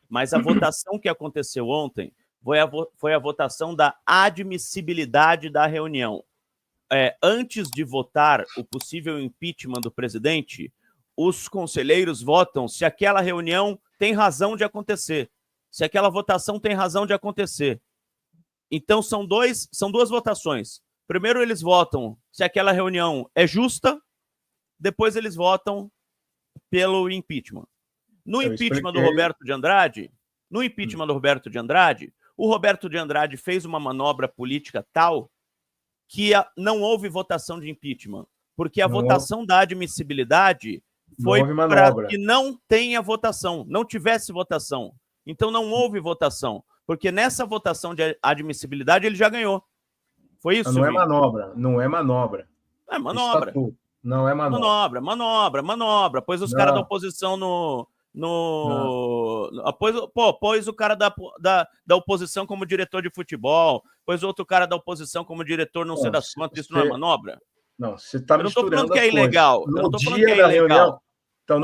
Mas a votação que aconteceu ontem foi a votação da admissibilidade da reunião. Antes de votar o possível impeachment do presidente, os conselheiros votam se aquela reunião tem razão de acontecer, se aquela votação tem razão de acontecer. Então, são duas votações. Primeiro, eles votam se aquela reunião é justa, depois eles votam pelo impeachment. No impeachment do Roberto de Andrade, o Roberto de Andrade fez uma manobra política tal que não houve votação de impeachment, porque a votação da admissibilidade foi para que não tenha votação, não tivesse votação. Então não houve votação, porque nessa votação de admissibilidade ele já ganhou. Foi isso, Não é manobra, não é manobra. É manobra. Estatuto. Não é manobra. Manobra. Pôs os caras da oposição pôs o cara da oposição como diretor de futebol, pôs outro cara da oposição como diretor não sei das quantas, isso não é manobra? Não, você está misturando as coisas. Eu não estou falando que é ilegal. No dia da reunião, então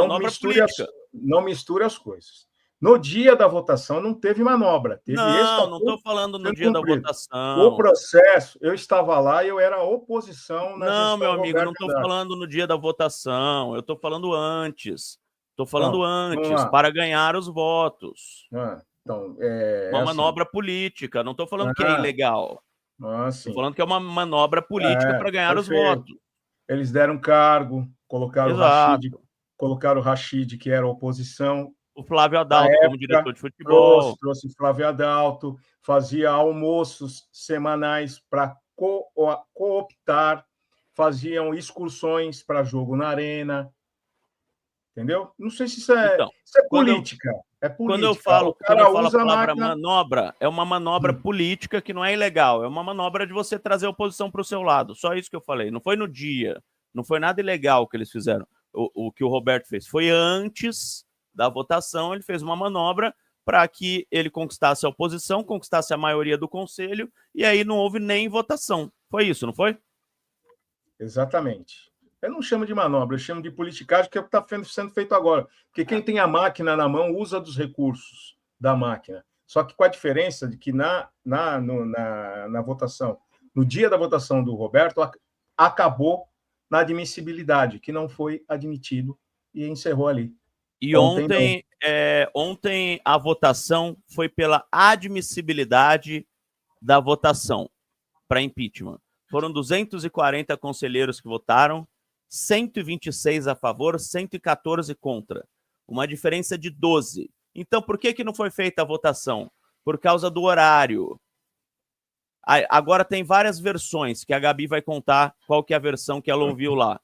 não misture as coisas. No dia da votação não teve manobra. Não estou falando no dia da votação. O processo, eu estava lá e eu era oposição na gestão. Não, meu amigo, eu não estou falando no dia da votação, eu estou falando antes. Estou falando antes, para ganhar os votos. Então, uma manobra política, não estou falando que é ilegal. Estou falando que é uma manobra política para ganhar os votos. Eles deram cargo, colocaram o Rachid, que era oposição. O Flávio Adalto como diretor de futebol. Trouxe o Flávio Adalto, fazia almoços semanais para cooptar, faziam excursões para jogo na arena. Entendeu? Não sei se isso é, política. É política. Quando eu falo a palavra manobra, é uma manobra política que não é ilegal. É uma manobra de você trazer a oposição para o seu lado. Só isso que eu falei. Não foi no dia. Não foi nada ilegal que eles fizeram. O que o Roberto fez. Foi antes da votação, ele fez uma manobra para que ele conquistasse a oposição, conquistasse a maioria do conselho, e aí não houve nem votação. Foi isso, não foi? Exatamente. Eu não chamo de manobra, eu chamo de politicagem, que é o que está sendo feito agora. Porque quem tem a máquina na mão usa dos recursos da máquina. Só que com a diferença de que na votação, no dia da votação do Roberto, acabou na admissibilidade, que não foi admitido e encerrou ali. E ontem a votação foi pela admissibilidade da votação para impeachment. Foram 240 conselheiros que votaram, 126 a favor, 114 contra. Uma diferença de 12. Então, por que não foi feita a votação? Por causa do horário. Agora tem várias versões, que a Gabi vai contar qual que é a versão que ela ouviu lá.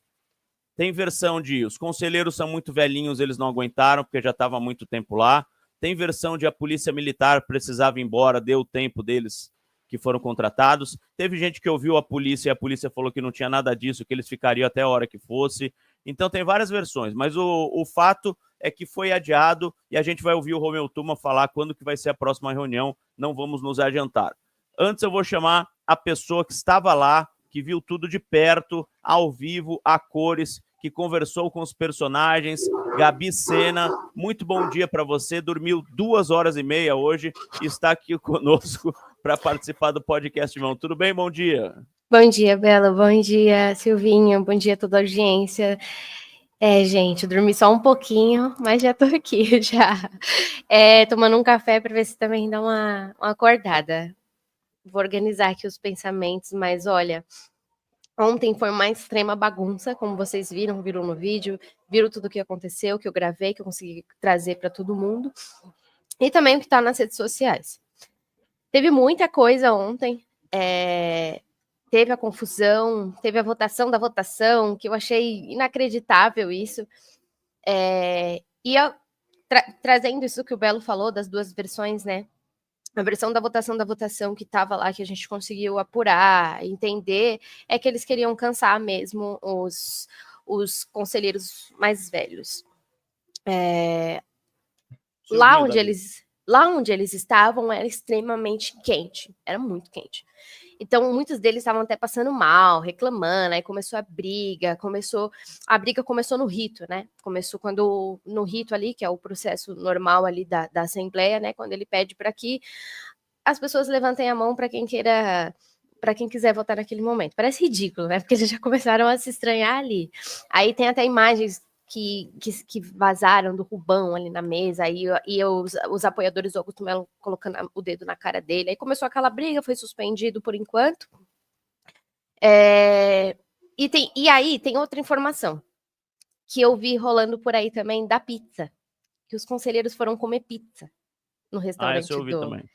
Tem versão de os conselheiros são muito velhinhos, eles não aguentaram, porque já estava há muito tempo lá. Tem versão de a polícia militar precisava ir embora, deu o tempo deles que foram contratados. Teve gente que ouviu a polícia e a polícia falou que não tinha nada disso, que eles ficariam até a hora que fosse. Então tem várias versões, mas o fato é que foi adiado e a gente vai ouvir o Romeu Tuma falar quando que vai ser a próxima reunião, não vamos nos adiantar. Antes eu vou chamar a pessoa que estava lá, que viu tudo de perto, ao vivo, a cores, que conversou com os personagens, Gabi Sena, muito bom dia para você, dormiu 2h30 hoje e está aqui conosco para participar do podcast, irmão. Tudo bem? Bom dia. Bom dia, Bela, bom dia, Silvinho, bom dia a toda a audiência. Gente, eu dormi só um pouquinho, mas já tô aqui, já. Tomando um café para ver se também dá uma acordada. Vou organizar aqui os pensamentos, mas olha... Ontem foi uma extrema bagunça, como vocês viram no vídeo, viram tudo o que aconteceu, que eu gravei, que eu consegui trazer para todo mundo, e também o que está nas redes sociais. Teve muita coisa ontem, teve a confusão, teve a votação da votação, que eu achei inacreditável isso, trazendo isso que o Belo falou, das duas versões, né? A versão da votação que estava lá, que a gente conseguiu apurar, entender, é que eles queriam cansar mesmo os conselheiros mais velhos. Lá onde eles estavam era extremamente quente, era muito quente. Então, muitos deles estavam até passando mal, reclamando, aí começou a briga começou no rito, né? Começou no rito ali, que é o processo normal ali da Assembleia, né? Quando ele pede para que as pessoas levantem a mão para quem quiser votar naquele momento. Parece ridículo, né? Porque eles já começaram a se estranhar ali. Aí tem até imagens que vazaram do Rubão ali na mesa, e os apoiadores do Augusto Melo colocando o dedo na cara dele. Aí começou aquela briga, foi suspendido por enquanto. E aí tem outra informação que eu vi rolando por aí também da pizza, que os conselheiros foram comer pizza no restaurante eu vi também.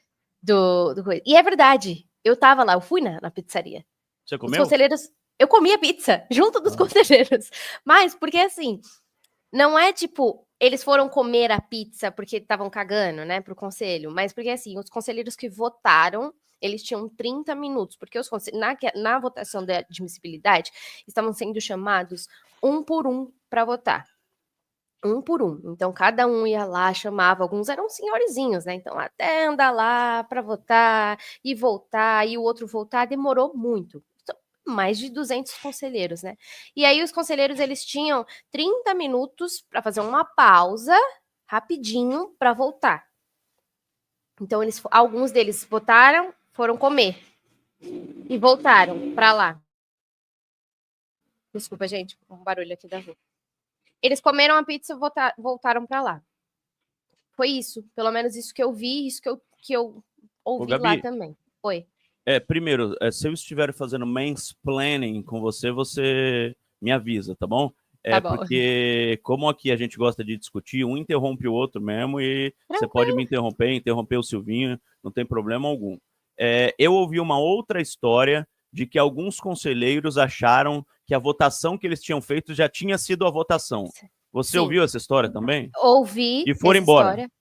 E é verdade, eu tava lá, eu fui na pizzaria. Você comeu? Os conselheiros, eu comi a pizza junto dos conselheiros, mas porque assim, não é tipo, eles foram comer a pizza porque estavam cagando, né, pro conselho, mas porque assim, os conselheiros que votaram, eles tinham 30 minutos, porque na votação da admissibilidade, estavam sendo chamados um por um para votar. Um por um. Então, cada um ia lá, chamava. Alguns eram senhorizinhos, né? Então, até andar lá para votar e voltar, e o outro voltar, demorou muito. Mais de 200 conselheiros, né? E aí, os conselheiros, eles tinham 30 minutos para fazer uma pausa, rapidinho, para voltar. Então, alguns deles votaram, foram comer. E voltaram para lá. Desculpa, gente, um barulho aqui da rua. Eles comeram a pizza e voltaram para lá. Foi isso. Pelo menos isso que eu vi, isso que eu ouvi lá também. Oi. Primeiro, se eu estiver fazendo mansplaining com você, você me avisa, tá bom? Tá bom. Porque, como aqui a gente gosta de discutir, um interrompe o outro mesmo, e você pode me interromper o Silvinho, não tem problema algum. Eu ouvi uma outra história de que alguns conselheiros acharam que a votação que eles tinham feito já tinha sido a votação. Você ouviu essa história também? Ouvi. E foram embora. História.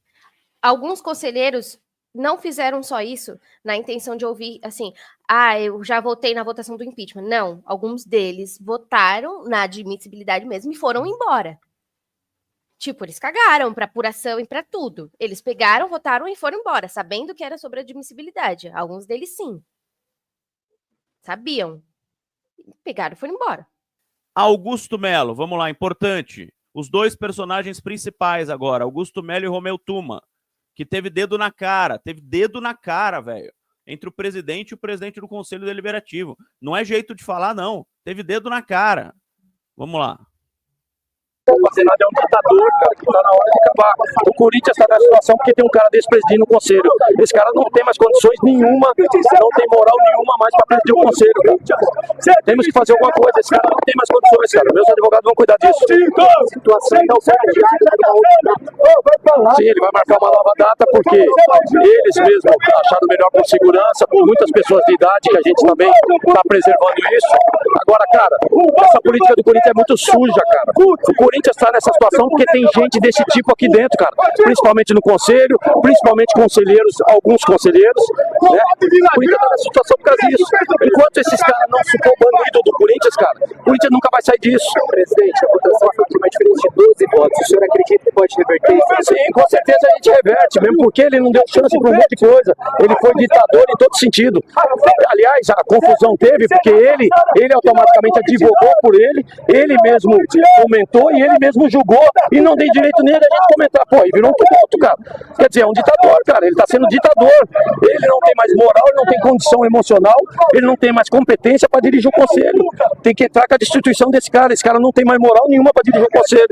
Alguns conselheiros não fizeram só isso na intenção de ouvir, assim, eu já votei na votação do impeachment. Não, alguns deles votaram na admissibilidade mesmo e foram embora. Tipo, eles cagaram para apuração e para tudo. Eles pegaram, votaram e foram embora, sabendo que era sobre admissibilidade. Alguns deles sim. Sabiam. Pegaram e foram embora. Augusto Melo, vamos lá, importante. Os dois personagens principais agora, Augusto Melo e Romeu Tuma, que teve dedo na cara, velho, entre o presidente e o presidente do Conselho Deliberativo. Não é jeito de falar, não. Teve dedo na cara. Vamos lá. O Senado é um ditador, cara, que tá na hora de acabar. O Corinthians está nessa situação porque tem um cara desse presidindo o conselho. Esse cara não tem mais condições nenhuma, não tem moral nenhuma mais para presidir o conselho, cara. Temos que fazer alguma coisa. Esse cara não tem mais condições, cara. Meus advogados vão cuidar disso. A situação não serve. Sim, ele vai marcar uma nova data porque eles mesmos acharam melhor por segurança, por muitas pessoas de idade, que a gente também está preservando isso. Agora, cara, essa política do Corinthians é muito suja, cara. O Corinthians está nessa situação porque tem gente desse tipo aqui dentro, cara. Principalmente no conselho, principalmente conselheiros, alguns conselheiros, né? O Corinthians está nessa situação por causa disso. Enquanto esses caras não se for banido do Corinthians, cara, o Corinthians nunca vai sair disso. Presidente, a votação foi uma diferença de 12 votos. O senhor acredita que pode reverter isso? Sim, com certeza a gente reverte, mesmo porque ele não deu chance para um monte de coisa. Ele foi ditador em todo sentido. Aliás, a confusão teve porque ele automaticamente advogou por ele mesmo comentou e ele mesmo julgou e não tem direito nem da gente comentar. Pô, e virou um tumulto, cara. Quer dizer, é um ditador, cara. Ele tá sendo ditador. Ele não tem mais moral, ele não tem condição emocional, ele não tem mais competência para dirigir o conselho. Tem que entrar com a destituição desse cara. Esse cara não tem mais moral nenhuma para dirigir o conselho.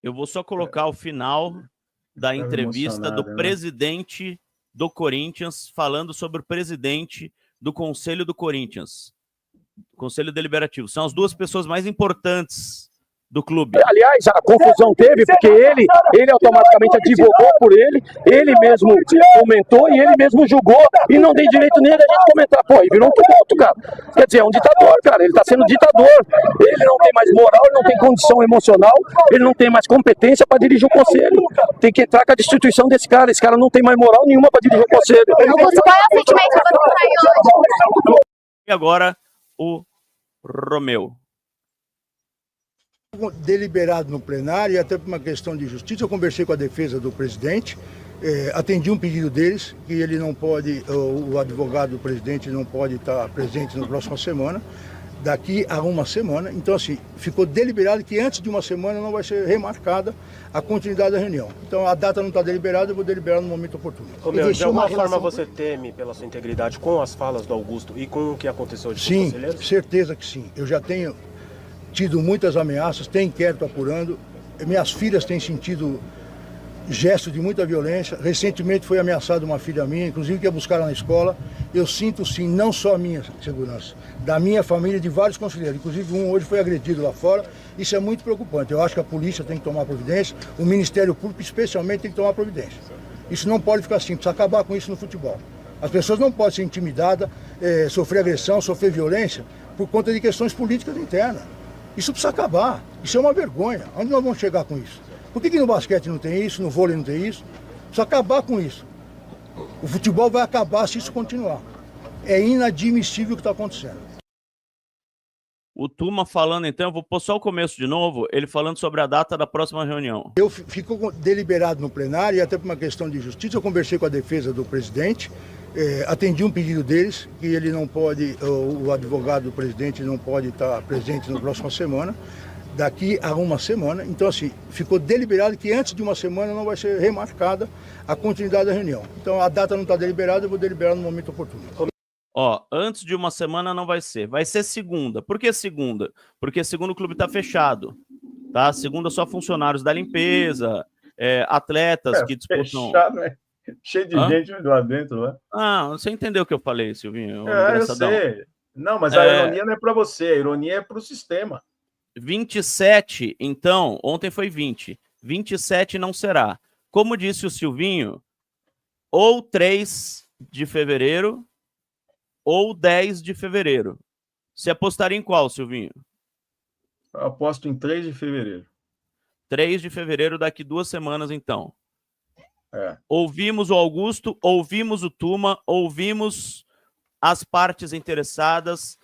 Eu vou só colocar o final da entrevista do presidente do Corinthians, falando sobre o presidente do Conselho do Corinthians, Conselho Deliberativo. São as duas pessoas mais importantes do clube. Aliás, a confusão teve porque ele automaticamente advogou por ele mesmo comentou e ele mesmo julgou e não tem direito nem da gente comentar. Pô, e virou um tumulto, cara. Quer dizer, é um ditador, cara. Ele tá sendo ditador. Ele não tem mais moral, ele não tem condição emocional, ele não tem mais competência para dirigir o conselho. Tem que entrar com a destituição desse cara. Esse cara não tem mais moral nenhuma para dirigir o conselho. Augusto, qual é o sentimento que você sai hoje? E agora, o Romeu. Deliberado no plenário, e até por uma questão de justiça, eu conversei com a defesa do presidente, atendi um pedido deles, que ele não pode, o advogado do presidente não pode estar presente na próxima semana, daqui a uma semana. Então, assim, ficou deliberado que antes de uma semana não vai ser remarcada a continuidade da reunião. Então, a data não está deliberada, eu vou deliberar no momento oportuno. De alguma forma você teme pela sua integridade com as falas do Augusto e com o que aconteceu de Sim, certeza que sim. Eu já tenho tido muitas ameaças, tem inquérito apurando, minhas filhas têm sentido gestos de muita violência. Recentemente foi ameaçada uma filha minha, inclusive que ia buscar ela na escola. Eu sinto sim, não só a minha segurança, da minha família, de vários conselheiros. Inclusive um hoje foi agredido lá fora. Isso é muito preocupante. Eu acho que a polícia tem que tomar providência, o Ministério Público especialmente tem que tomar providência. Isso não pode ficar assim, precisa acabar com isso no futebol. As pessoas não podem ser intimidadas, sofrer agressão, sofrer violência por conta de questões políticas internas. Isso precisa acabar. Isso é uma vergonha. Onde nós vamos chegar com isso? Por que no basquete não tem isso, no vôlei não tem isso? Precisa acabar com isso. O futebol vai acabar se isso continuar. É inadmissível o que está acontecendo. O Tuma falando, então, eu vou pôr só o começo de novo, ele falando sobre a data da próxima reunião. Ficou deliberado no plenário, e até por uma questão de justiça, eu conversei com a defesa do presidente, atendi um pedido deles, que ele não pode, o advogado do presidente não pode estar presente na próxima semana, daqui a uma semana. Então, assim, ficou deliberado que antes de uma semana não vai ser remarcada a continuidade da reunião. Então, a data não está deliberada, eu vou deliberar no momento oportuno. Ó, antes de uma semana não vai ser segunda. Por que segunda? Porque segunda o clube tá fechado, tá? Segunda só funcionários da limpeza, atletas que disputam... Fechado, né? Cheio de gente lá dentro, né? Ah, você entendeu o que eu falei, Silvinho? Eu sei. Não, mas a ironia não é para você, a ironia é para o sistema. 27, então, ontem foi 20. 27 não será. Como disse o Silvinho, ou 3 de fevereiro ou 10 de fevereiro. Você apostaria em qual, Silvinho? Eu aposto em 3 de fevereiro. 3 de fevereiro, daqui 2 semanas, então. Ouvimos o Augusto, ouvimos o Tuma, ouvimos as partes interessadas